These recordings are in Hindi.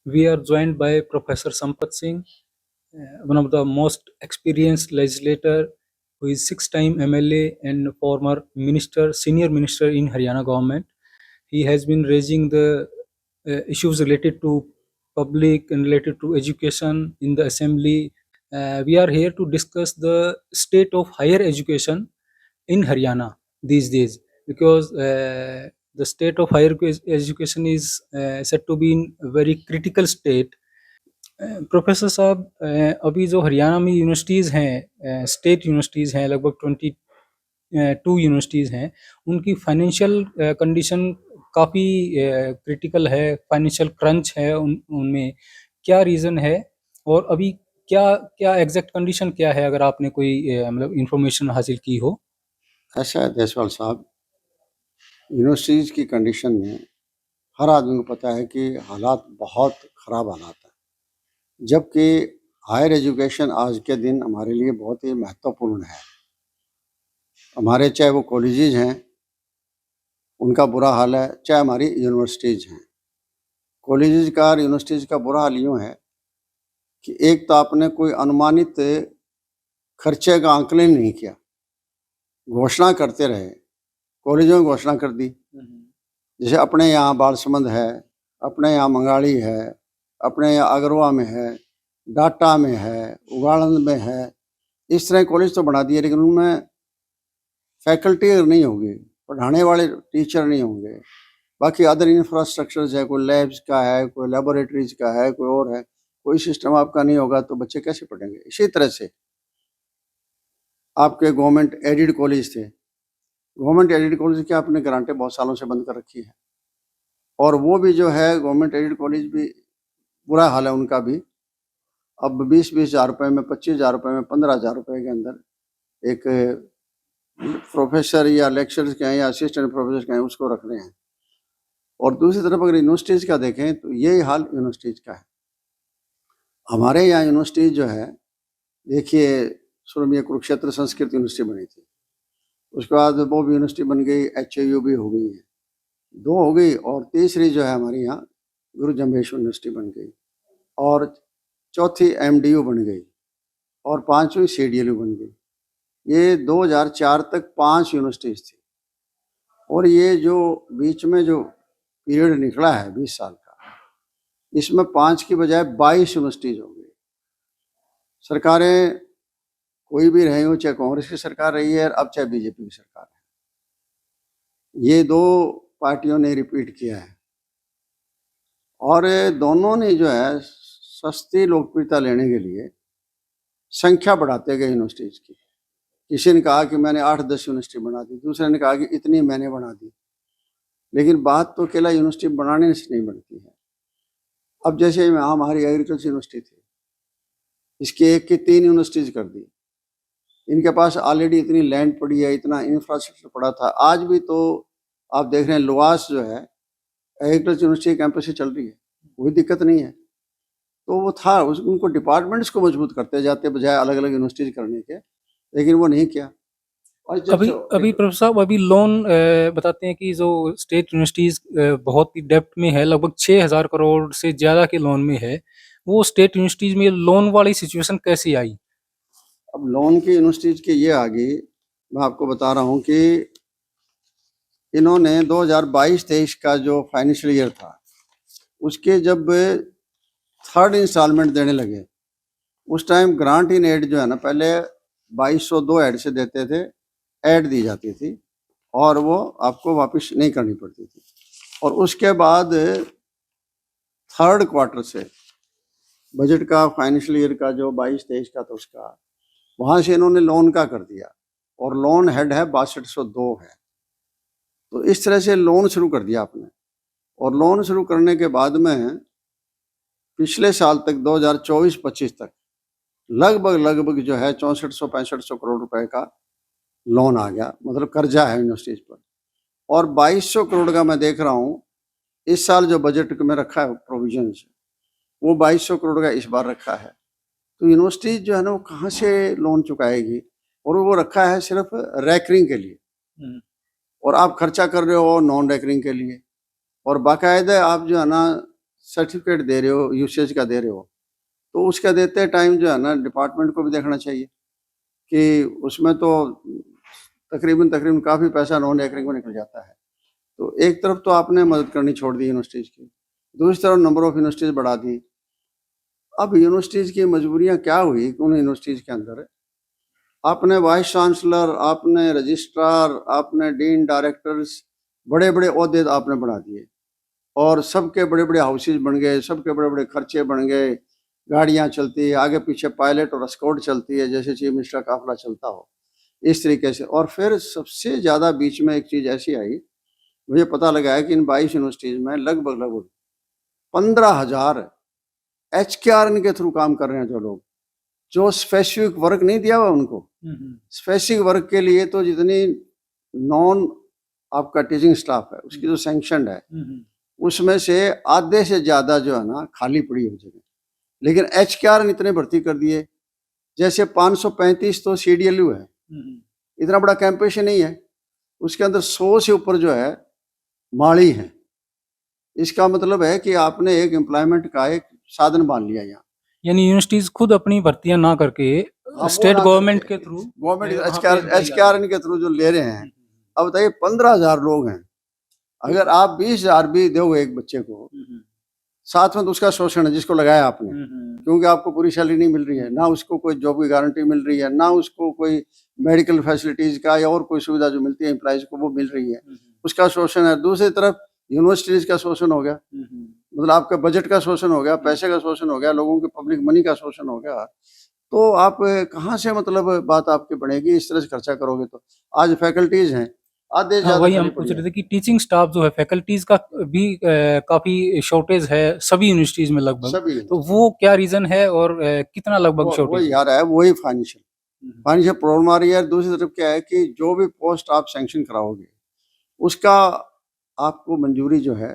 We are joined by Professor Sampat Singh, one of the most experienced legislator who is six-time MLA and former minister, senior minister in Haryana government. He has been raising the issues related to public and related to education in the assembly. We are here to discuss the state of higher education in Haryana these days, because the state of higher education is said to be in a very critical state. Professor साहब, अभी जो हरियाणा में यूनिवर्सिटीज़ हैं, स्टेट यूनिवर्सिटीज़ हैं, लगभग 22 यूनिवर्सिटीज़ हैं, उनकी फाइनेंशियल कंडीशन काफ़ी क्रिटिकल है, फाइनेंशियल क्रंच है उनमें। क्या रीज़न है और अभी क्या क्या एग्जैक्ट कंडीशन क्या है, अगर आपने कोई मतलब इंफॉर्मेशन हासिल की हो? ऐसा है देसवाल साहब, यूनिवर्सिटीज़ की कंडीशन में हर आदमी को पता है कि हालात बहुत ख़राब हालात हैं, जबकि हायर एजुकेशन आज के दिन हमारे लिए बहुत ही महत्वपूर्ण है। हमारे चाहे वो कॉलेजेज हैं, उनका बुरा हाल है, चाहे हमारी यूनिवर्सिटीज़ हैं। कॉलेजेज का और यूनिवर्सिटीज़ का बुरा हाल यूँ है कि एक तो आपने कोई अनुमानित खर्चे का आंकलन नहीं किया, घोषणा करते रहे। कॉलेजों में घोषणा कर दी, जैसे अपने यहाँ बालसमंद है, अपने यहाँ मंगाड़ी है, अपने यहाँ अगरवा में है, डाटा में है, उगाड़ंद में है। इस तरह कॉलेज तो बना दिए, लेकिन उनमें फैकल्टी नहीं होगी, पढ़ाने वाले टीचर नहीं होंगे। बाकी अदर इंफ्रास्ट्रक्चर्स है, कोई लैब्स का है, कोई लेबोरेटरीज का है, कोई और है, कोई सिस्टम आपका नहीं होगा तो बच्चे कैसे पढ़ेंगे। इसी तरह से आपके गवर्नमेंट एडेड कॉलेज थे, गवर्नमेंट एडेड कॉलेज की आपने ग्रांटें बहुत सालों से बंद कर रखी है, और वो भी जो है गवर्नमेंट एडेड कॉलेज भी बुरा हाल है उनका भी। अब 20-20 हज़ार रुपये में, 25 हज़ार रुपये में, 15 हज़ार रुपये के अंदर एक प्रोफेसर या लेक्चरर्स कहें या असिस्टेंट प्रोफेसर कहें, उसको रख रहे हैं। और दूसरी तरफ अगर यूनिवर्सिटीज़ का देखें तो यही हाल यूनिवर्सिटीज़ का है। हमारे यहाँ यूनिवर्सिटीज़ जो है, देखिए शुरू में कुरुक्षेत्र संस्कृत यूनिवर्सिटी बनी थी, उसके बाद वो भी यूनिवर्सिटी बन गई, HAU भी हो गई है, 2 हो गई, और तीसरी जो है हमारे यहाँ गुरु जम्भेश्वर यूनिवर्सिटी बन गई, और चौथी MDU बन गई, और 5वीं CDLU बन गई। ये 2004 तक 5 यूनिवर्सिटीज़ थी, और ये जो बीच में जो पीरियड निकला है 20 साल का, इसमें 5 की बजाय 22 यूनिवर्सिटीज़ हो गई। सरकारें कोई भी रही हो, चाहे कांग्रेस की सरकार रही है, अब चाहे बीजेपी की सरकार है, ये 2 पार्टियों ने रिपीट किया है, और दोनों ने जो है सस्ती लोकप्रियता लेने के लिए संख्या बढ़ाते गए यूनिवर्सिटीज़ की। किसी ने कहा कि मैंने 8-10 यूनिवर्सिटी बना दी, दूसरे ने कहा कि इतनी मैंने बना दी, लेकिन बात तो अकेला यूनिवर्सिटी बनाने से नहीं बनती है। अब जैसे हमारी एग्रीकल्चर यूनिवर्सिटी थी, इसकी 1 की 3 यूनिवर्सिटीज़ कर दी। इनके पास ऑलरेडी इतनी लैंड पड़ी है, इतना इंफ्रास्ट्रक्चर पड़ा था। आज भी तो आप देख रहे हैं लुआस जो है एग्रीकल्चर यूनिवर्सिटी कैंपस से चल रही है, कोई दिक्कत नहीं है। तो वो था, उनको डिपार्टमेंट्स को मजबूत करते जाते बजाय अलग अलग यूनिवर्सिटीज करने के, लेकिन वो नहीं किया। और अभी प्रोफेसर साहब, अभी लोन बताते हैं कि जो स्टेट यूनिवर्सिटीज बहुत ही डेप्थ में है, लगभग 6,000 करोड़ से ज़्यादा के लोन में है। वो स्टेट यूनिवर्सिटीज में लोन वाली सिचुएशन कैसे आई? अब लोन की यूनिवर्सिटीज की ये आ गई, मैं आपको बता रहा हूँ कि इन्होंने 2022-23 का जो फाइनेंशियल ईयर था, उसके जब 3rd इंस्टॉलमेंट देने लगे, उस टाइम ग्रांट इन एड जो है ना, पहले 2202 एड से देते थे, एड दी जाती थी और वो आपको वापस नहीं करनी पड़ती थी। और उसके बाद 3rd क्वार्टर से बजट का फाइनेंशियल ईयर का जो 22-23 का था, उसका वहाँ से इन्होंने लोन का कर दिया, और लोन हेड है 6202 है। तो इस तरह से लोन शुरू कर दिया आपने, और लोन शुरू करने के बाद में पिछले साल तक 2024-25 तक लगभग जो है 6400-6500 करोड़ रुपए का लोन आ गया, मतलब कर्जा है यूनिवर्सिटीज पर। और 2200 करोड़ का मैं देख रहा हूँ इस साल जो बजट में रखा है प्रोविजन, वो 2200 करोड़ का इस बार रखा है। तो यूनिवर्सिटीज जो है ना, वो कहाँ से लोन चुकाएगी, और वो रखा है सिर्फ रैकरिंग के लिए, और आप खर्चा कर रहे हो नॉन रैकरिंग के लिए। और बाकायदा आप जो है ना सर्टिफिकेट दे रहे हो, यूसेज का दे रहे हो, तो उसका देते टाइम जो है ना डिपार्टमेंट को भी देखना चाहिए कि उसमें तो तकरीबन काफ़ी पैसा नॉन एकरिंग में निकल जाता है। तो एक तरफ तो आपने मदद करनी छोड़ दी यूनिवर्सिटीज़ की, दूसरी तरफ नंबर ऑफ यूनिवर्सिटीज़ बढ़ा दी। अब यूनिवर्सिटीज़ की मजबूरियाँ क्या हुई कि उन यूनिवर्सिटीज़ के अंदर आपने वाइस चांसलर, आपने रजिस्ट्रार, आपने डीन, डायरेक्टर्स, बड़े बड़े ओहदे आपने बढ़ा दिए और सबके बड़े बड़े हाउसेज बन गए, सबके बड़े बड़े खर्चे बन गए, गाड़ियाँ चलती है, आगे पीछे पायलट और एस्कॉर्ट चलती है, जैसे चीफ मिनिस्टर का काफिला चलता हो इस तरीके से। और फिर सबसे ज़्यादा बीच में एक चीज़ ऐसी आई, मुझे पता लगा है कि इन 22 यूनिवर्सिटीज़ में लगभग 15,000 HKRN के थ्रू काम कर रहे हैं जो लोग, जो स्पेसिफिक वर्क नहीं दिया हुआ उनको। स्पेसिफिक वर्क के लिए तो जितनी नॉन आपका टीचिंग स्टाफ है उसकी जो सैंक्शन है उसमें से आधे से ज़्यादा जो है ना खाली पड़ी हो जगह, लेकिन HKRN इतने भर्ती कर दिए। जैसे 535 तो CDLU है, इतना बड़ा कैंपस ही नहीं है, उसके अंदर 100 से ऊपर जो है माली है। इसका मतलब है कि आपने एक एम्प्लॉयमेंट का एक साधन मान लिया यहाँ। यानी यूनिवर्सिटीज खुद अपनी भर्तियां ना करके स्टेट गवर्नमेंट के थ्रू, गवर्नमेंट HKRN के थ्रू जो ले रहे हैं। अब बताइए 15,000 लोग हैं, अगर आप 20,000 भी दोगे एक बच्चे को, साथ में तो उसका शोषण है जिसको लगाया आपने, क्योंकि आपको पूरी सैलरी नहीं मिल रही है, ना उसको कोई जॉब की गारंटी मिल रही है, ना उसको कोई मेडिकल फैसिलिटीज का या और कोई सुविधा जो मिलती है एम्प्लॉइज को वो मिल रही है, उसका शोषण है। दूसरी तरफ यूनिवर्सिटीज का शोषण हो गया, मतलब आपका बजट का शोषण हो गया, पैसे का शोषण हो गया, लोगों के पब्लिक मनी का शोषण हो गया। तो आप कहाँ से मतलब बात आपकी बढ़ेगी, इस तरह से खर्चा करोगे तो। आज फैकल्टीज हैं आधे हाँ, वही हम पूछ रहे थे कि टीचिंग स्टाफ जो है, फैकल्टीज का भी काफी शॉर्टेज है सभी यूनिवर्सिटीज में लगभग, सभी। तो वो क्या रीजन है और कितना लगभग वो शॉर्टेज यार है, वही फाइनेंशियल प्रॉब्लम आ रही है। दूसरी तरफ क्या है कि जो भी पोस्ट आप सैंक्शन कराओगे उसका आपको मंजूरी जो है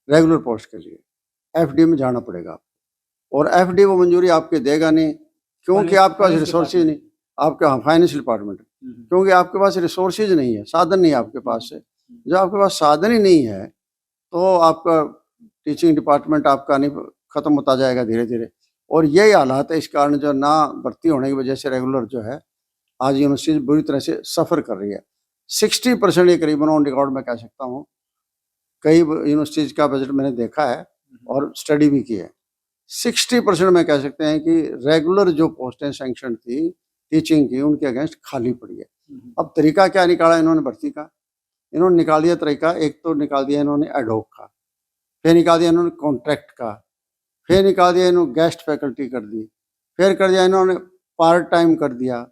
रेगुलर पोस्ट के लिए FD में जाना पड़ेगा आपको, और FD वो मंजूरी आपके देगा नहीं, क्योंकि आपके पास रिसोर्सेज नहीं, आपका फाइनेंशियल डिपार्टमेंट, क्योंकि आपके पास रिसोर्सेज नहीं है, साधन नहीं है आपके पास से। जब आपके पास साधन ही नहीं है तो आपका टीचिंग डिपार्टमेंट आपका नहीं खत्म होता जाएगा धीरे धीरे। और यही हालात है, इस कारण जो ना भर्ती होने की वजह से रेगुलर जो है आज यूनिवर्सिटी बुरी तरह से सफ़र कर रही है। 60% ये करीबन ऑन रिकॉर्ड में कह सकता हूँ, कई यूनिवर्सिटीज़ का बजट मैंने देखा है और स्टडी भी की है। 60% में कह सकते हैं कि रेगुलर जो पोस्टें सैंक्शन थी टीचिंग की, उनके अगेंस्ट खाली पड़ी है। अब तरीका क्या निकाला इन्होंने भर्ती का? इन्होंने निकाल दिया तरीका, एक तो निकाल दिया इन्होंने एडहॉक का, फिर निकाल दिया इन्होंने कॉन्ट्रैक्ट का, फिर निकाल दिया इन्होंने गेस्ट फैकल्टी कर दी, फिर कर दिया इन्होंने पार्ट टाइम कर दिया,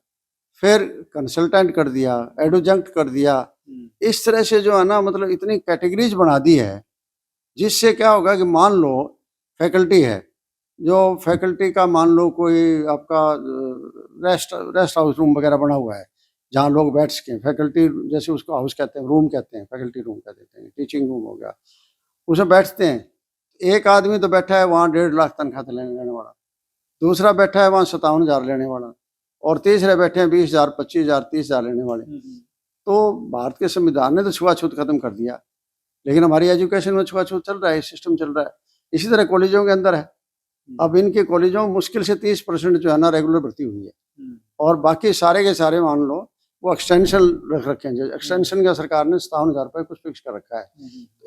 फिर कंसल्टेंट कर दिया, एडजंक्ट कर दिया। इस तरह से जो है ना मतलब इतनी कैटेगरीज बना दी है, जिससे क्या होगा कि मान लो फैकल्टी है, जो फैकल्टी का मान लो कोई आपका रेस्ट हाउस रूम वगैरह बना हुआ है जहाँ लोग बैठ सकें, फैकल्टी जैसे उसको हाउस कहते हैं, रूम कहते हैं, फैकल्टी रूम कह देते हैं, टीचिंग रूम हो गया, उसमें बैठते हैं। एक आदमी तो बैठा है वहाँ 1.5 लाख तनख्वाह लेने वाला, दूसरा बैठा है वहाँ 57,000 लेने वाला, और तीसरे बैठे हैं 20,000, 25,000, 30,000 लेने वाले। तो भारत के संविधान ने तो छुआछूत खत्म कर दिया, लेकिन हमारी एजुकेशन में छुआछूत चल रहा है, सिस्टम चल रहा है। इसी तरह कॉलेजों के अंदर है। अब इनके कॉलेजों में मुश्किल से 30% जो है ना रेगुलर भर्ती हुई है, और बाकी सारे के सारे मान लो वो एक्सटेंशन रख रखे हैं। एक्सटेंशन का सरकार ने 57,000 रुपये कुछ फिक्स कर रखा है।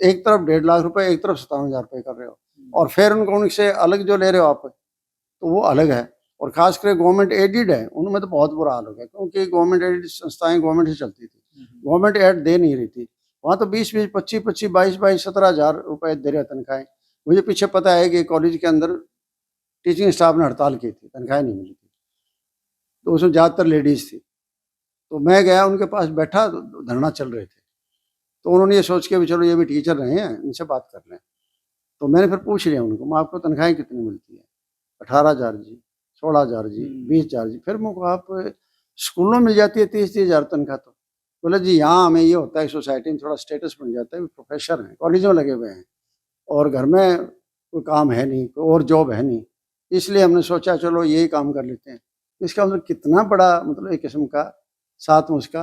एक तरफ 1.5 लाख रुपए, एक तरफ 57,000 रुपये कर रहे हो, और फिर उनको उनसे अलग जो ले रहे हो आप, तो वो अलग है। और खासकर गवर्नमेंट एडेड है, उनमें तो बहुत बुरा हाल हो गया, क्योंकि गवर्नमेंट एडेड संस्थाएं गवर्नमेंट से चलती थी, गवर्नमेंट एड दे नहीं रही थी। वहाँ तो 20-20, 25-25, 22-22, 17,000 रुपये दे रहे तनख्वाहें। मुझे पीछे पता है कि कॉलेज के अंदर टीचिंग स्टाफ ने हड़ताल की थी, तनख्वाहें नहीं मिली थी, तो उसमें ज़्यादातर लेडीज़ थी। तो मैं गया उनके पास बैठा, धरना चल रहे थे, तो उन्होंने ये सोच के भी चलो ये भी टीचर रहे हैं, इनसे बात कर लें। तो मैंने फिर पूछ लिया उनको, मैं आपको तनख्वाहें कितनी मिलती है? 18,000 जी, 16,000 जी, 20,000 जी। फिर मुझको आप स्कूलों में मिल जाती है 30-30,000 तनख्वाह। तो बोले जी यहाँ हमें ये होता है सोसाइटी में थोड़ा स्टेटस बन जाता है, प्रोफेसर हैं, कॉलेजों में लगे हुए हैं, और घर में कोई काम है नहीं, कोई और जॉब है नहीं, इसलिए हमने सोचा चलो यही काम कर लेते हैं। इसका मतलब कितना बड़ा मतलब एक किस्म का साथ में उसका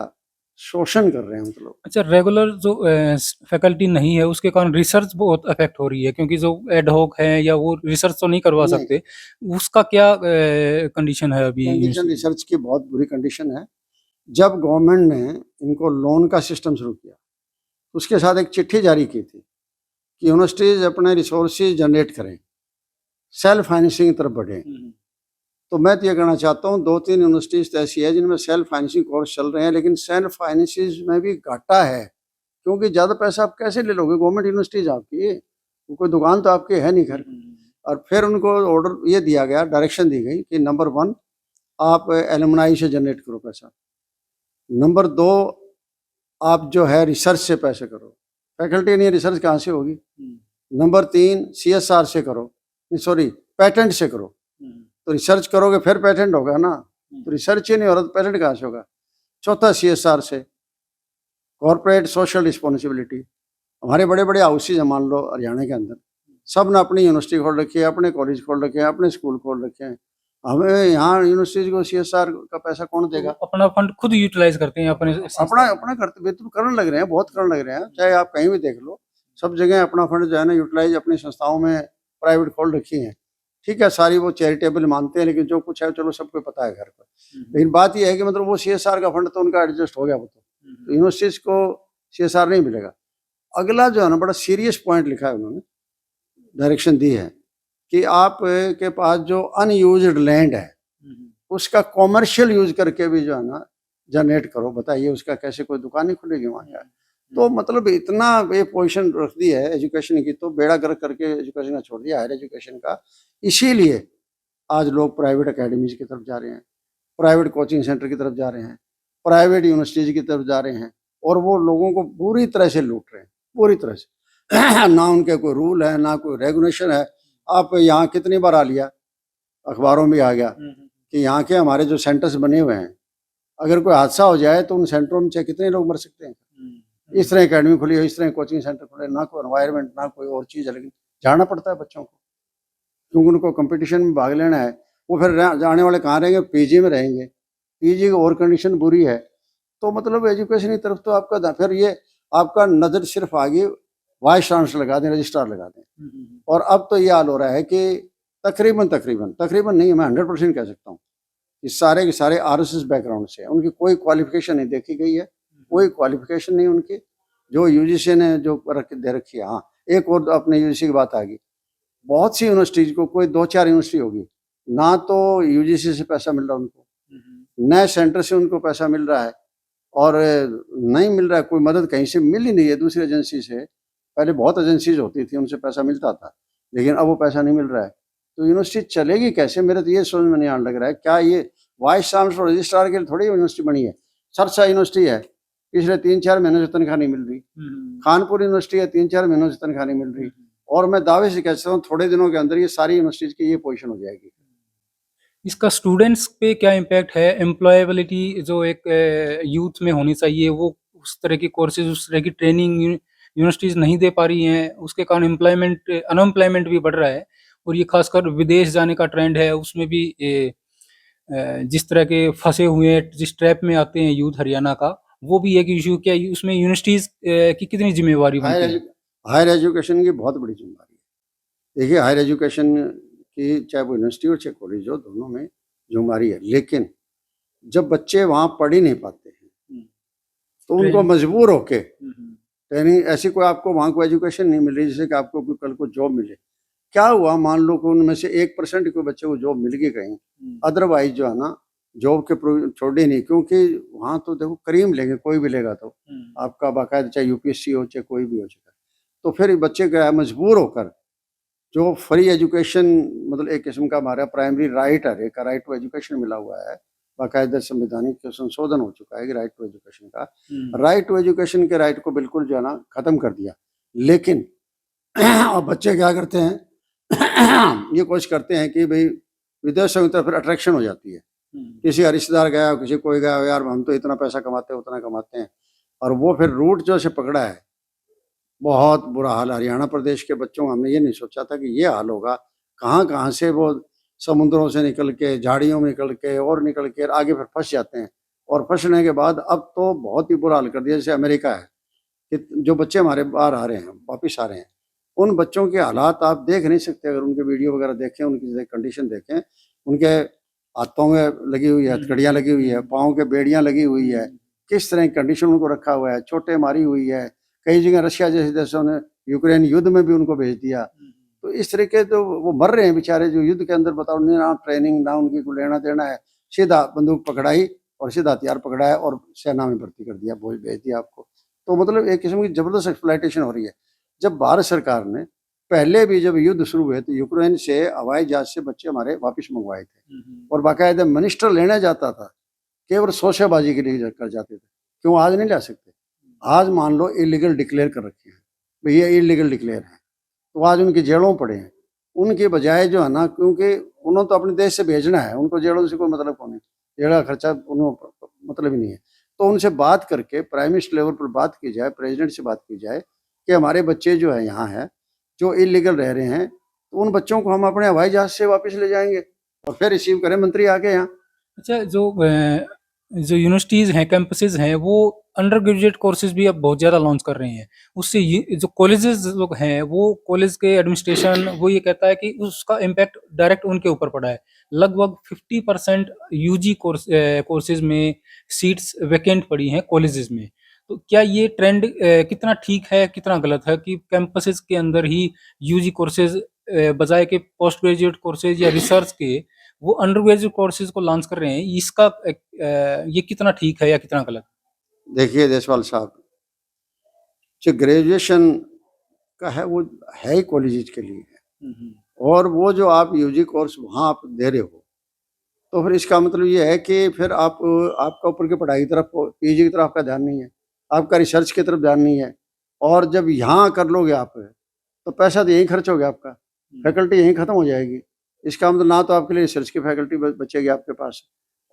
शोषण कर रहे हैं मतलब। अच्छा, रेगुलर जो फैकल्टी नहीं है उसके कारण रिसर्च बहुत अफेक्ट हो रही है, क्योंकि जो एड हॉक है या वो रिसर्च तो नहीं करवा नहीं, सकते, उसका क्या कंडीशन है अभी कंडीशन यूनिवर्सिटी? रिसर्च की बहुत बुरी कंडीशन है। जब गवर्नमेंट ने इनको लोन का सिस्टम शुरू किया, उसके साथ एक चिट्ठी जारी की थी कि यूनिवर्सिटीज अपने रिसोर्सेज जनरेट करें, सेल्फ फाइनेंसिंग की तरफ बढ़े। तो मैं तो ये कहना चाहता हूँ, 2-3 यूनिवर्सिटीज तो ऐसी है जिनमें सेल्फ फाइनेंसिंग कोर्स चल रहे हैं, लेकिन सेल्फ फाइनेंसिस में भी घाटा है, क्योंकि ज़्यादा पैसा आप कैसे ले लोगे? गवर्नमेंट यूनिवर्सिटीज आपकी है, वो कोई दुकान तो आपकी है नहीं घर। और फिर उनको ऑर्डर ये दिया गया, डायरेक्शन दी गई कि नंबर 1 आप एलुमनाई से जनरेट करो पैसा, नंबर 2 आप जो है रिसर्च से पैसे करो, फैकल्टी नहीं है रिसर्च कहाँ से होगी? नंबर 3 CSR से करो, सॉरी पेटेंट से करो। तो रिसर्च करोगे फिर पेटेंट होगा ना, तो रिसर्च ही नहीं हो रहा तो पेटेंट कहाँ से होगा? चौथा CSR से, कॉर्पोरेट सोशल रिस्पॉन्सिबिलिटी। हमारे बड़े बड़े हाउसेज हैं, मान लो हरियाणा के अंदर, सब ने अपनी यूनिवर्सिटी खोल रखी है, अपने कॉलेज खोल रखे हैं, अपने स्कूल खोल रखे हैं। हमें यहाँ यूनिवर्सिटीज को CSR का पैसा कौन देगा? अपना फंड खुद यूटिलाइज करते हैं अपने अपना अपना करते बेतुल करने लग रहे हैं, बहुत करने लग रहे हैं। चाहे आप कहीं भी देख लो, सब जगह अपना फंड जो है ना यूटिलाइज अपनी संस्थाओं में प्राइवेट खोल रखी हैं। ठीक है, सारी वो चैरिटेबल मानते हैं, लेकिन जो कुछ है चलो सबको पता है घर पर। लेकिन बात यह है कि मतलब वो CSR का फंड तो उनका एडजस्ट हो गया, वो तो यूनिवर्सिटीज को CSR नहीं मिलेगा। अगला जो है ना बड़ा सीरियस पॉइंट लिखा है उन्होंने, डायरेक्शन दी है कि आप के पास जो अनयूज्ड लैंड है उसका कॉमर्शियल यूज करके भी जो है ना जनरेट करो। बताइए उसका कैसे कोई दुकान नहीं खुलेगी वहाँ जाए? तो मतलब इतना ये पोजीशन रख दी है एजुकेशन की, तो बेड़ा गर्क करके एजुकेशन का छोड़ दिया, हायर एजुकेशन का। इसीलिए आज लोग प्राइवेट अकेडमीज की तरफ जा रहे हैं, प्राइवेट कोचिंग सेंटर की तरफ जा रहे हैं, प्राइवेट यूनिवर्सिटीज की तरफ जा रहे हैं, और वो लोगों को पूरी तरह से लूट रहे हैं, पूरी तरह से। ना उनके कोई रूल है, ना कोई रेगुलेशन है। आप यहाँ कितनी बार आ लिया, अखबारों में आ गया कि यहाँ के हमारे जो सेंटर्स बने हुए हैं, अगर कोई हादसा हो जाए तो उन सेंटरों में चाहे कितने लोग मर सकते हैं। इस तरह एकेडमी खुली हो, इस तरह कोचिंग सेंटर खुले, ना कोई एनवायरनमेंट ना कोई और चीज़ है, लेकिन जाना पड़ता है बच्चों को, क्योंकि उनको कंपटीशन में भाग लेना है। वो फिर जाने वाले कहाँ रहेंगे? PG में रहेंगे। PG की और कंडीशन बुरी है। तो मतलब एजुकेशन की तरफ तो आपका फिर ये आपका नज़र सिर्फ आगे वाइस चांसलर लगा दें, रजिस्ट्रार लगा दें। और अब तो ये हाल हो रहा है कि तकरीबन नहीं, मैं 100% कह सकता हूँ, इस सारे के सारे RSS बैकग्राउंड से, उनकी कोई क्वालिफिकेशन नहीं देखी गई है, कोई क्वालिफिकेशन नहीं उनकी, जो UGC ने जो दे रखी है। हाँ, एक और अपने UGC की बात आ गई, बहुत सी यूनिवर्सिटीज को, कोई 2-4 यूनिवर्सिटी होगी ना, तो UGC से पैसा मिल रहा है उनको, नए सेंटर से उनको पैसा मिल रहा है, और नहीं मिल रहा है, कोई मदद कहीं से मिल ही नहीं है दूसरी एजेंसी से। पहले बहुत एजेंसीज होती थी, उनसे पैसा मिलता था, लेकिन अब वो पैसा नहीं मिल रहा है। तो यूनिवर्सिटी चलेगी कैसे? मेरे तो ये समझ में नहीं आने लग रहा है। क्या ये वाइस चांसलर रजिस्ट्रार के लिए थोड़ी यूनिवर्सिटी बनी है? सरसा यूनिवर्सिटी है, पिछले 3-4 महीनों से तनख्वाह नहीं मिल रही। कानपुर यूनिवर्सिटी है, 3-4 महीनों से तनख्वाह नहीं मिल रही। और मैं दावे से कह सकता हूँ थोड़े दिनों के अंदर ये सारी यूनिवर्सिटीज की ये पोजीशन हो जाएगी। इसका स्टूडेंट्स पे क्या इम्पैक्ट है? एम्प्लॉयबिलिटी जो एक यूथ में होनी चाहिए, वो उस तरह की कोर्सेज, उस तरह की ट्रेनिंग यूनिवर्सिटीज़ नहीं दे पा रही हैं, उसके कारण अनएम्प्लॉयमेंट भी बढ़ रहा है। और ये खासकर विदेश जाने का ट्रेंड है, उसमें भी जिस तरह के फंसे हुए हैं, जिस ट्रैप में आते हैं यूथ हरियाणा का, वो भी एक इशू। क्या उसमें यूनिवर्सिटीज़ की कितनी जिम्मेवारी बनती है? हायर एजुकेशन की बहुत बड़ी जिम्मेदारी है। देखिए, हायर एजुकेशन की चाहे वो यूनिवर्सिटी हो चाहे कॉलेज हो, दोनों में जिम्मेदारी है। लेकिन जब बच्चे वहाँ पढ़ ही नहीं पाते हैं तो उनको मजबूर होके ट्रेनिंग, ऐसी कोई आपको वहाँ को एजुकेशन नहीं मिल रही जिससे कि आपको कोई कल को जॉब मिले। क्या हुआ, मान लो कि उनमें से 1% कोई बच्चे को जॉब मिल गई कहीं, अदरवाइज जो है ना जॉब के छोड़े नहीं, क्योंकि वहाँ तो देखो करीम लेंगे, कोई भी लेगा तो आपका बाकायदा, चाहे UPSC हो चाहे कोई भी हो जाएगा। तो फिर बच्चे क्या है, मजबूर होकर जो फ्री एजुकेशन, मतलब एक किस्म का हमारा प्राइमरी राइट है, एक राइट टू एजुकेशन मिला हुआ है, बाकायदा संवैधानिक संशोधन हो चुका है कि राइट टू एजुकेशन का, राइट टू एजुकेशन के राइट को बिल्कुल जो है ना खत्म कर दिया। लेकिन अब बच्चे क्या करते हैं, ये कोशिश करते हैं कि भाई विदेशों की तरफ फिर अट्रैक्शन हो जाती है। किसी रिश्तेदार गया, किसी कोई गया, यार हम तो इतना पैसा कमाते हैं, उतना कमाते हैं, और वो फिर रूट जो से पकड़ा है, बहुत बुरा हाल। हरियाणा प्रदेश के बच्चों, हमने ये नहीं सोचा था कि ये हाल होगा। कहाँ कहाँ से वो समुद्रों से निकल के, झाड़ियों में निकल के और निकल के आगे फिर फंस जाते हैं, और फंसने के बाद अब तो बहुत ही बुरा हाल कर दिया। जैसे अमेरिका है कि जो बच्चे हमारे बाहर आ रहे हैं, वापिस आ रहे हैं, उन बच्चों के हालात आप देख नहीं सकते। अगर उनके वीडियो वगैरह देखें, उनकी कंडीशन देखें, उनके हाथों में लगी हुई है हथकड़ियाँ, लगी हुई है, पाँव के बेड़ियाँ लगी हुई है, किस तरह की कंडीशन उनको रखा हुआ है, चोटें मारी हुई है। कई जगह रशिया जैसे देशों ने यूक्रेन युद्ध में भी उनको भेज दिया। तो इस तरीके तो वो मर रहे हैं बेचारे, जो युद्ध के अंदर बताओ, ना ट्रेनिंग ना उनकी कोई लेना देना है, सीधा बंदूक पकड़ाई और सीधा हथियार पकड़ाया और सेना में भर्ती कर दिया, भेज दिया आपको। तो मतलब एक किस्म की जबरदस्त एक्सप्लॉयटेशन हो रही है। जब भारत सरकार ने पहले भी जब युद्ध शुरू हुए तो यूक्रेन से हवाई जहाज से बच्चे हमारे वापस मंगवाए थे और बाकायदा मिनिस्टर लेने जाता था, केवल शोशेबाजी के लिए कर जाते थे। क्यों आज नहीं ला सकते? आज मान लो इलीगल डिक्लेयर कर रखे हैं, भैया इलीगल डिक्लेयर है, तो आज उनकी जेलों पड़े हैं। उनके बजाय जो है ना, क्योंकि उन्होंने तो अपने देश से भेजना है, उनको जेलों से कोई मतलब नहीं, जेल का खर्चा उन्होंने मतलब ही नहीं है। तो उनसे बात करके प्राइम मिनिस्टर लेवल पर बात की जाए, प्रेसिडेंट से बात की जाए कि हमारे बच्चे जो है यहाँ है, जो इलीगल रह रहे हैं, तो उन बच्चों को हम अपने हवाई जहाज से वापस ले जाएंगे और फिर रिसीव करें मंत्री आके यहाँ। अच्छा, जो यूनिवर्सिटीज़ हैं, कैंपसेज़ हैं, वो अंडर ग्रेजुएट कोर्सेज़ भी अब बहुत ज़्यादा लॉन्च कर रहे हैं। उससे ये जो कॉलेजेस लोग हैं, वो कॉलेज के एडमिनिस्ट्रेशन वो ये कहता है कि उसका इम्पैक्ट डायरेक्ट उनके ऊपर पड़ा है। लगभग 50% यूजी कोर्सेज़ में सीट्स वैकेंट पड़ी हैं कॉलेजेस में। तो क्या ये ट्रेंड कितना ठीक है, कितना गलत है कि कैंपसेज़ के अंदर ही यूजी कोर्सेज़ बजाय के पोस्ट ग्रेजुएट कोर्सेज़ या रिसर्च के वो अंडर ग्रेजुएट कोर्सेज को लॉन्च कर रहे हैं, इसका ये कितना ठीक है या कितना गलत? देखिए देशपाल साहब, जो ग्रेजुएशन का है वो है ही कॉलेज के लिए है, और वो जो आप यूजी कोर्स वहाँ आप दे रहे हो, तो फिर इसका मतलब ये है कि फिर आपका ऊपर की पढ़ाई की तरफ, पीजी की तरफ आपका ध्यान नहीं है, आपका रिसर्च की तरफ ध्यान नहीं है। और जब यहाँ कर लोगे आप, तो पैसा तो यहीं खर्च हो गया आपका, फैकल्टी यहीं ख़त्म हो जाएगी। इसका मतलब ना तो आपके लिए रिसर्च की फैकल्टी बचेगी आपके पास,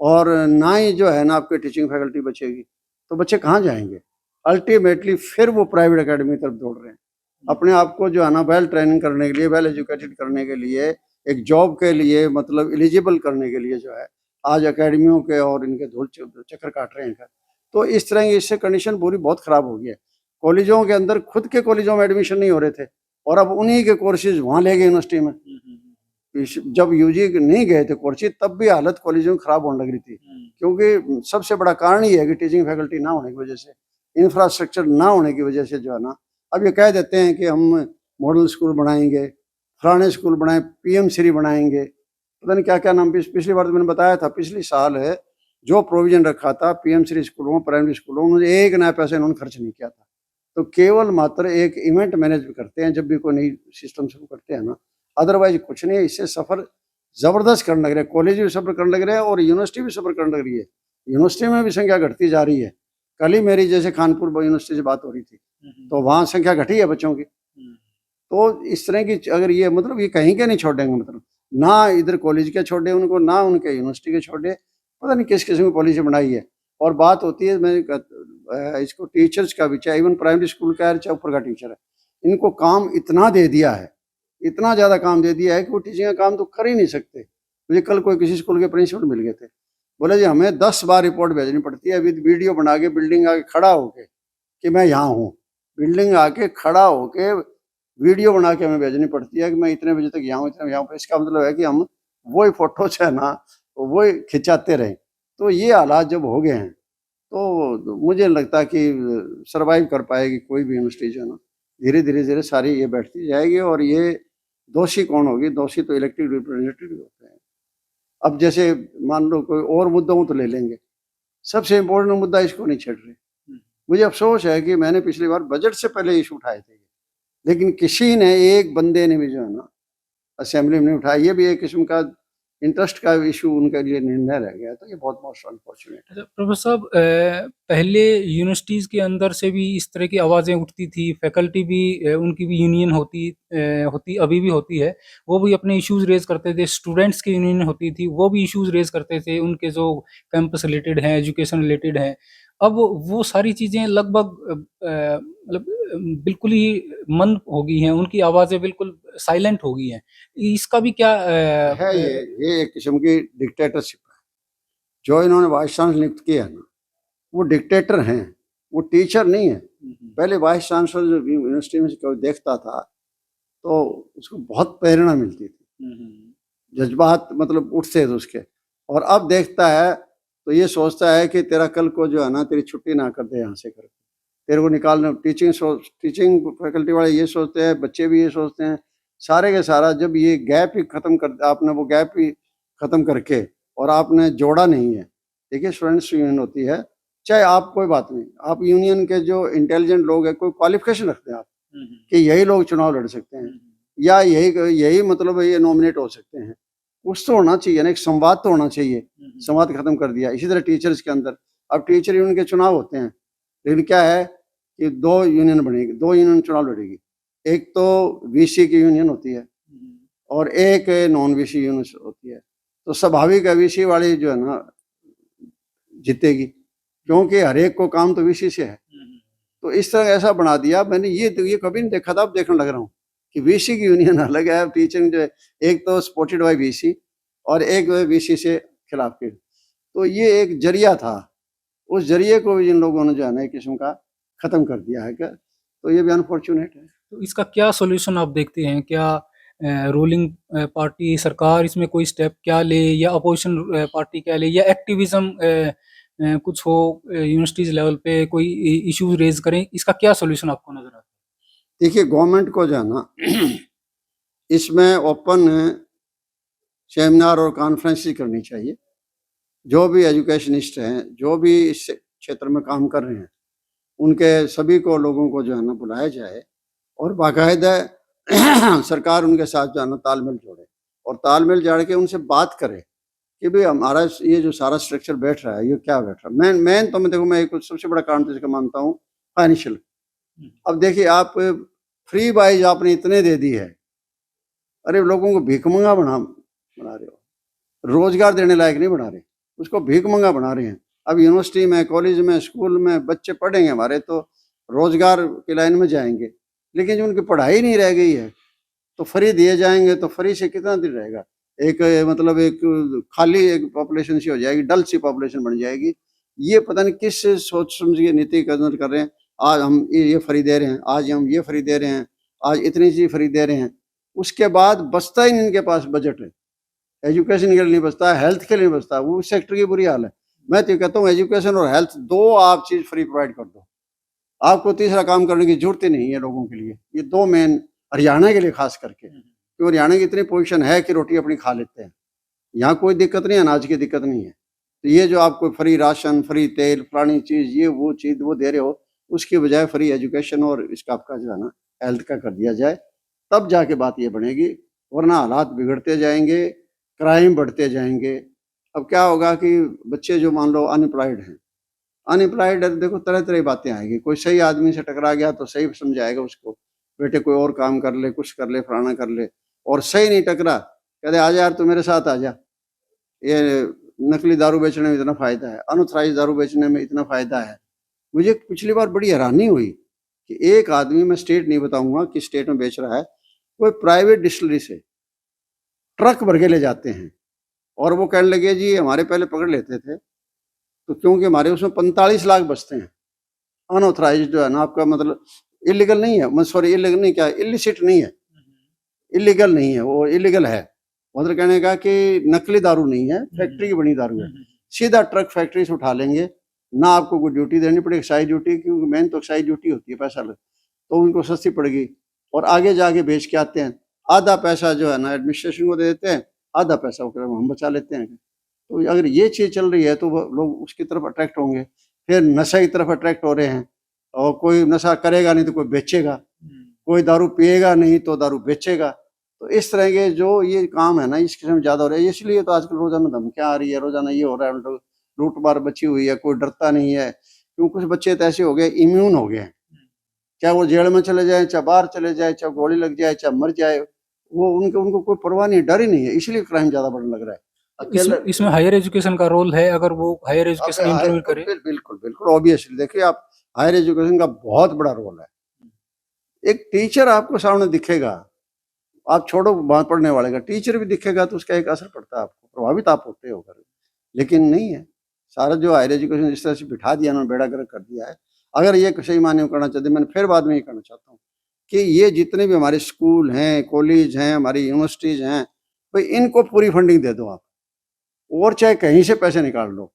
और ना ही जो है ना आपकी टीचिंग फैकल्टी बचेगी। तो बच्चे कहाँ जाएंगे? अल्टीमेटली फिर वो प्राइवेट अकेडमी की तरफ दौड़ रहे हैं, अपने आप को जो है ना वेल ट्रेनिंग करने के लिए, वेल एजुकेटेड करने के लिए, एक जॉब के लिए मतलब एलिजिबल करने के लिए जो है आज अकेडमियों के और इनके धूल चक्कर काट रहे हैं। तो इस तरह की इससे कंडीशन पूरी बहुत ख़राब हो गई है। कॉलेजों के अंदर खुद के कॉलेजों में एडमिशन नहीं हो रहे थे और अब उन्हीं के कोर्सेज वहाँ ले गए यूनिवर्सिटी में। जब यूजी नहीं गए थे कोर्सेज, तब भी हालत कॉलेजों में ख़राब होने लग रही थी, क्योंकि सबसे बड़ा कारण ये है कि टीचिंग फैकल्टी ना होने की वजह से, इंफ्रास्ट्रक्चर ना होने की वजह से जो है ना, अब ये कह देते हैं कि हम मॉडल स्कूल बनाएंगे, फलाने स्कूल बनाए, पीएम श्री बनाएंगे, पता नहीं क्या क्या नाम। पिछली बार तो मैंने बताया था, पिछली साल है जो प्रोविजन रखा था पीएम श्री स्कूलों, प्राइमरी स्कूलों में, एक नया पैसा इन्होंने खर्च नहीं किया था। तो केवल मात्र एक इवेंट मैनेज करते हैं जब भी कोई नई सिस्टम शुरू करते हैं ना, अदरवाइज कुछ नहीं है। इससे सफ़र ज़बरदस्त करने लग रहे हैं, कॉलेज भी सफ़र करने लग रहे हैं और यूनिवर्सिटी भी सफ़र करने लग रही है। यूनिवर्सिटी में भी संख्या घटती जा रही है। कल ही मेरी जैसे कानपुर यूनिवर्सिटी से बात हो रही थी, तो वहाँ संख्या घटी है बच्चों की। तो इस तरह की अगर ये मतलब ये कहीं के नहीं छोड़ेंगे, मतलब ना इधर कॉलेज के छोड़े उनको, ना उनके यूनिवर्सिटी के छोड़े, पता नहीं किस किस्म की पॉलिसी बनाई है। और बात होती है, मैं इसको टीचर्स का भी, चाहे इवन प्राइमरी स्कूल का है चाहे ऊपर का टीचर है, इनको काम इतना दे दिया है, इतना ज़्यादा काम दे दिया है कि वो टीचिंग का काम तो कर ही नहीं सकते। मुझे कल कोई किसी स्कूल के प्रिंसिपल मिल गए थे, बोले जी हमें 10 बार रिपोर्ट भेजनी पड़ती है विद वीडियो बना के, बिल्डिंग आके खड़ा होके कि मैं यहाँ हूँ, बिल्डिंग आके खड़ा होके वीडियो बना के हमें भेजनी पड़ती है कि मैं इतने बजे तक यहाँ हूँ, इतने यहाँ पर। इसका मतलब है कि हम वही फोटो जो है ना वही खिंचाते रहें। तो ये हालात जब हो गए हैं, तो मुझे लगता है कि सरवाइव कर पाएगी कोई भी यूनिवर्सिटी जो है ना, धीरे धीरे धीरे सारी ये बैठती जाएगी। और ये दोषी कौन होगी? दोषी तो इलेक्टेड रिप्रेजेंटेटिव होते हैं। अब जैसे मान लो कोई और मुद्दों तो ले लेंगे, सबसे इम्पोर्टेंट मुद्दा इसको नहीं छेड़ रहे। मुझे अफसोस है कि मैंने पिछली बार बजट से पहले इशू उठाए थे, लेकिन किसी ने, एक बंदे ने भी जो है ना असेंबली में नहीं उठाया। ये भी एक किस्म का इंटरेस्ट का इशू उनके लिए निर्णय रह गया, तो ये बहुत मोस्ट अनफॉर्चुनेट है। अच्छा प्रोफेसर साहब, पहले यूनिवर्सिटीज़ के अंदर से भी इस तरह की आवाज़ें उठती थी, फैकल्टी भी उनकी भी यूनियन होती अभी भी होती है, वो भी अपने इश्यूज़ रेज़ करते थे। स्टूडेंट्स की यूनियन होती थी, वो भी इश्यूज़ रेज़ करते थे, उनके जो कैंपस रिलेटेड हैं, एजुकेशन रिलेटेड हैं। अब वो सारी चीज़ें लगभग मतलब बिल्कुल ही मंद हो गई हैं, उनकी आवाज़ें बिल्कुल साइलेंट हो गई हैं। इसका भी क्या है ये एक किस्म की डिक्टेटरशिप है जो इन्होंने वाइस चांसलर नियुक्त किया है ना, वो डिक्टेटर हैं, वो टीचर नहीं है। पहले वाइस चांसलर जो यूनिवर्सिटी में कोई देखता था तो उसको बहुत प्रेरणा मिलती थी, जज्बात मतलब उठते थे उसके। और अब देखता है तो ये सोचता है कि तेरा कल को जो है ना तेरी छुट्टी ना कर दे यहाँ से कर, तेरे को निकालना। टीचिंग फैकल्टी वाले ये सोचते हैं, बच्चे भी ये सोचते हैं, सारे के सारा। जब ये गैप ही खत्म कर, आपने वो गैप ही खत्म करके और आपने जोड़ा नहीं है। देखिए स्टूडेंट्स यूनियन होती है, चाहे आप कोई बात नहीं, आप यूनियन के जो इंटेलिजेंट लोग हैं, कोई क्वालिफिकेशन रखते हैं आप कि यही लोग चुनाव लड़ सकते हैं या यही मतलब ये नॉमिनेट हो सकते हैं, कुछ तो होना चाहिए ना, एक संवाद तो होना चाहिए। संवाद खत्म कर दिया। इसी तरह टीचर्स के अंदर अब टीचर यूनियन के चुनाव होते हैं, लेकिन क्या है कि 2 यूनियन बनेगी, 2 यूनियन चुनाव लड़ेगी। एक तो वीसी की यूनियन होती है और एक नॉन वीसी यूनियन होती है। तो स्वाभाविक है वीसी वाली जो है ना जीतेगी, क्योंकि हर एक को काम तो वीसी से है। तो इस तरह ऐसा बना दिया मैंने, ये कभी नहीं देखा था, अब देखने लग रहा हूँ कि वीसी की यूनियन अलग है, टीचिंग जो है एक तो सपोर्टेड बाय वीसी और एक वीसी से खिलाफ के। तो ये एक जरिया था, उस जरिए को भी जिन लोगों ने जो है ना एक किस्म का खत्म कर दिया है क्या, तो ये भी अनफॉर्चुनेट है। तो इसका क्या सॉल्यूशन आप देखते हैं? क्या रूलिंग पार्टी सरकार इसमें कोई स्टेप क्या ले, या अपोजिशन पार्टी क्या ले, या एक्टिविज्म कुछ हो यूनिवर्सिटीज लेवल पे, कोई इश्यूज रेज करें? इसका क्या सॉल्यूशन आपको नजर आता है? देखिए गवर्नमेंट को जो है ना इसमें ओपन सेमिनार और कॉन्फ्रेंस करनी चाहिए। जो भी एजुकेशनिस्ट हैं, जो भी इस क्षेत्र में काम कर रहे हैं, उनके सभी को लोगों को जो है ना बुलाया जाए और बाकायदा सरकार उनके साथ जो है ना तालमेल जोड़े और तालमेल जोड़ के उनसे बात करे कि भाई हमारा ये जो सारा स्ट्रक्चर बैठ रहा है ये क्या बैठ रहा है। मैं तो मैं देखो, मैं एक सबसे बड़ा कारण तो इसका मानता हूँ फाइनेंशियल। अब देखिए आप फ्री बाइज आपने इतने दे दी है, अरे लोगों को भिखमंगा बना रहे हो, रोजगार देने लायक नहीं बना रहे, उसको भिखमंगा बना रहे हैं। अब यूनिवर्सिटी में, कॉलेज में, स्कूल में बच्चे पढ़ेंगे हमारे तो रोजगार की लाइन में जाएंगे, लेकिन जो उनकी पढ़ाई नहीं रह गई है तो फ्री दिए जाएंगे तो फ्री से कितना दिन रहेगा। एक मतलब एक खाली एक पॉपुलेशन सी हो जाएगी, डल सी पॉपुलेशन बन जाएगी। ये पता नहीं किस सोच समझ के नीति कदर कर रहे हैं। आज हम ये फ्री दे रहे हैं, आज हम ये फ्री दे रहे हैं, आज इतनी चीज फ्री दे रहे हैं, उसके बाद बचता ही नहीं इनके पास बजट है। एजुकेशन के लिए नहीं बचता, हेल्थ के लिए नहीं बचता, वो सेक्टर की बुरी हाल है। मैं तो कहता हूँ एजुकेशन और हेल्थ दो आप चीज फ्री प्रोवाइड कर दो, आपको तीसरा काम करने की जरूरत ही नहीं है लोगों के लिए। ये 2 मेन हरियाणा के लिए खास करके, क्योंकि हरियाणा की इतनी पोजीशन है कि रोटी अपनी खा लेते हैं, यहाँ कोई दिक्कत नहीं है, अनाज की दिक्कत नहीं है। तो ये जो आपको फ्री राशन, फ्री तेल, फलानी चीज, ये वो चीज वो दे रहे हो, उसकी बजाय फ्री एजुकेशन और इसका आपका जो है ना हेल्थ का कर दिया जाए, तब जाके बात ये बनेगी। वरना हालात बिगड़ते जाएंगे, क्राइम बढ़ते जाएंगे। अब क्या होगा कि बच्चे जो मान लो अनएम्प्लॉयड हैं, अनएम्प्लॉयड है तो देखो तरह तरह की बातें आएंगी। कोई सही आदमी से टकरा गया तो सही समझाएगा उसको, बेटे कोई और काम कर ले, कुछ कर ले, फलाना कर ले। और सही नहीं टकरा, कहते आजा यार तू मेरे साथ आजा, ये नकली दारू बेचने में इतना फायदा है, अनऑथराइज दारू बेचने में इतना फायदा है। मुझे पिछली बार बड़ी हैरानी हुई कि एक आदमी, मैं स्टेट नहीं बताऊंगा किस स्टेट में बेच रहा है, कोई प्राइवेट डिस्टिलरी से ट्रक भर के ले जाते हैं और वो कहने लगे जी हमारे पहले पकड़ लेते थे तो क्योंकि हमारे उसमें 45 लाख बचते हैं। अनऑथराइज जो है ना आपका मतलब इलीगल नहीं है, सॉरी इलीगल नहीं, क्या इलिसिट नहीं है, इलीगल नहीं है, वो इलीगल है। मतलब कहने का कि नकली दारू नहीं है, फैक्ट्री की बनी दारू है। सीधा ट्रक फैक्ट्री से उठा लेंगे, ना आपको कोई ड्यूटी देनी पड़ेगी, एक्साइज ड्यूटी, क्योंकि मेन तो एक्साइज ड्यूटी होती है, पैसा लग, तो उनको सस्ती पड़ेगी। और आगे जाके बेच के आते हैं, आधा पैसा जो है ना एडमिनिस्ट्रेशन को दे देते हैं, आधा पैसा हम बचा लेते हैं। तो अगर ये चीज़ चल रही है तो लोग उसकी तरफ अट्रैक्ट होंगे, फिर नशे की तरफ अट्रैक्ट हो रहे हैं। और कोई नशा करेगा नहीं तो कोई बेचेगा, कोई दारू पिएगा नहीं तो दारू बेचेगा। तो इस तरह के जो ये काम है ना इस किस्म ज़्यादा हो रहा है। इसलिए तो आजकल रोजाना धमकियाँ आ रही है, रोजाना ये हो रहा है, लूट मार बची हुई है, कोई डरता नहीं है। क्योंकि कुछ बच्चे तो ऐसे हो गए, इम्यून हो गए हैं, चाहे वो जेल में चले जाए, चाहे बाहर चले जाए, चाहे गोली लग जाए, चाहे मर जाए, वो उनको कोई परवाह नहीं, डर ही नहीं है। इसलिए क्राइम ज्यादा बढ़ने लग रहा है। इसमें हायर एजुकेशन का रोल है, अगर वो हायर एजुकेशन इंप्रूव करे। बिल्कुल बिल्कुल ऑब्वियसली, देखिए आप हायर एजुकेशन का बहुत बड़ा रोल है। एक टीचर आपको सामने दिखेगा, आप छोड़ो वहां पढ़ने वाले का, टीचर भी दिखेगा तो उसका एक असर पड़ता है, आपको प्रभावित आप होते हो। लेकिन नहीं है, सारा जो हायर एजुकेशन इस तरह से बिठा दिया उन्होंने, बेड़ा गर्क कर दिया है। अगर ये सही मायने में करना चाहते, मैंने फिर बाद में ये कहना चाहता हूँ कि ये जितने भी हमारे स्कूल हैं, कॉलेज हैं, हमारी यूनिवर्सिटीज हैं, भाई इनको पूरी फंडिंग दे दो आप, और चाहे कहीं से पैसे निकाल लो।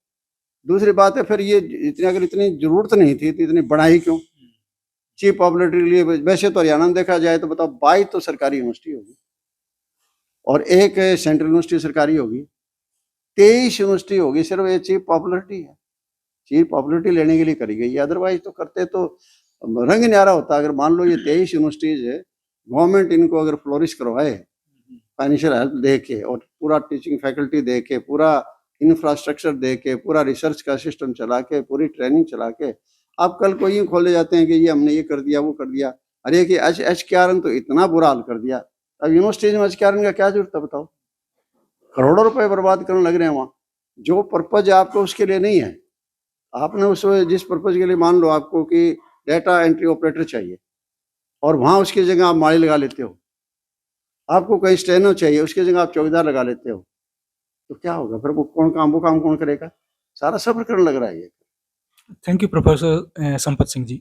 दूसरी बात है फिर ये इतनी, अगर इतनी जरूरत नहीं थी तो इतनी बढ़ाई क्यों? चीफ पॉपुलरिटी के लिए वैसे तो हरियाणा में देखा जाए तो बताओ 22 तो सरकारी यूनिवर्सिटी होगी और एक सेंट्रल यूनिवर्सिटी सरकारी होगी, 23 यूनिवर्सिटी होगी, सिर्फ ये चीफ पॉपुलरिटी है। चीफ पॉपुलरिटी लेने के लिए करी गई है, अदरवाइज तो करते तो रंग न्यारा होता। अगर मान लो ये 23 यूनिवर्सिटीज है, गवर्नमेंट इनको अगर फ्लोरिश करवाए फाइनेंशियल हेल्प दे के और पूरा टीचिंग फैकल्टी दे के, पूरा इंफ्रास्ट्रक्चर दे के, पूरा रिसर्च का सिस्टम चला के, पूरी ट्रेनिंग चला के, आप कल को यूँ खोले जाते हैं कि ये हमने ये कर दिया, वो कर दिया। अरे कि HKRN तो इतना बुरा हाल कर दिया, अब यूनिवर्सिटीज में HKRN का क्या जरूरत है बताओ? करोड़ों रुपए बर्बाद करने लग रहे हैं वहाँ, जो पर्पज आपको उसके लिए नहीं है। आपने उस जिस पर्पज के लिए, मान लो आपको कि डेटा एंट्री ऑपरेटर चाहिए और वहाँ उसकी जगह आप माली लगा लेते हो, आपको कहीं स्टेनो चाहिए उसकी जगह आप चौकीदार लगा लेते हो, तो क्या होगा फिर? वो काम कौन करेगा? सारा सफर करने लग रहा है ये। Thank you professor Sampat Singh ji.